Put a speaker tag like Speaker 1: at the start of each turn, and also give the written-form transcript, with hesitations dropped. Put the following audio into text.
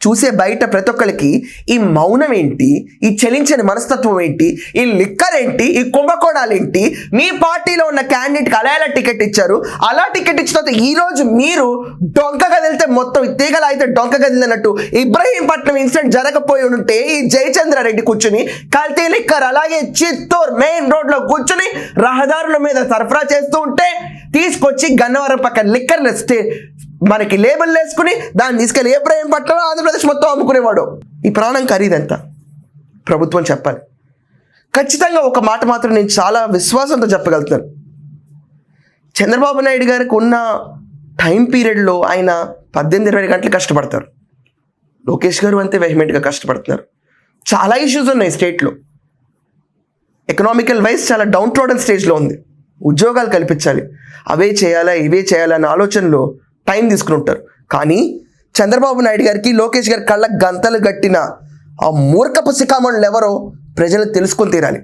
Speaker 1: చూసే బయట ప్రతి ఒక్కరికి ఈ మౌనం ఏంటి, ఈ చలించని మనస్తత్వం ఏంటి, ఈ లిక్కర్ ఏంటి, ఈ కుంభకోణాలు ఏంటి? మీ పార్టీలో ఉన్న క్యాండిడేట్కి అలా ఎలా టికెట్ ఇచ్చారు? అలా టికెట్ ఇచ్చిన తర్వాత ఈ రోజు మీరు డొంక కదిలితే మొత్తం తీగలా అయితే డొంక కదిలినట్టు ఇబ్రహీంపట్నం ఇన్సిడెంట్ జరగపోయి ఉంటే ఈ జయచంద్రారెడ్డి కూర్చుని కల్తీ లిక్కర్ అలాగే చిత్తూరు మెయిన్ రోడ్ లో కూర్చుని రహదారుల మీద సరఫరా చేస్తూ ఉంటే తీసుకొచ్చి గన్నవరం పక్కన లిక్కర్ మనకి లేబుల్ వేసుకుని దాన్ని తీసుకెళ్ళి ఇబ్రహీంపట్నం ఆంధ్రప్రదేశ్ మొత్తం అమ్ముకునేవాడు. ఈ ప్రాణం ఖరీదెంత ప్రభుత్వం చెప్పాలి. ఖచ్చితంగా ఒక మాట మాత్రం నేను చాలా విశ్వాసంతో చెప్పగలుగుతాను. చంద్రబాబు నాయుడు గారికి ఉన్న టైం పీరియడ్లో ఆయన 18-20 గంటలు కష్టపడతారు. లోకేష్ గారు అంతే వెహిమెంట్గా కష్టపడుతున్నారు. చాలా ఇష్యూస్ ఉన్నాయి స్టేట్లో. ఎకనామికల్ వైజ్ చాలా డౌన్ ట్రోడన్ స్టేజ్లో ఉంది. ఉద్యోగాలు కల్పించాలి, అవే చేయాలా ఇవే చేయాలన్న ఆలోచనలో టైం తీసుకుని ఉంటారు. కానీ చంద్రబాబు నాయుడు గారికి లోకేష్ గారి కళ్ళ గంతలు కట్టిన ఆ మూర్ఖపు శిఖామణులు ఎవరో ప్రజలు తెలుసుకొని తీరాలి.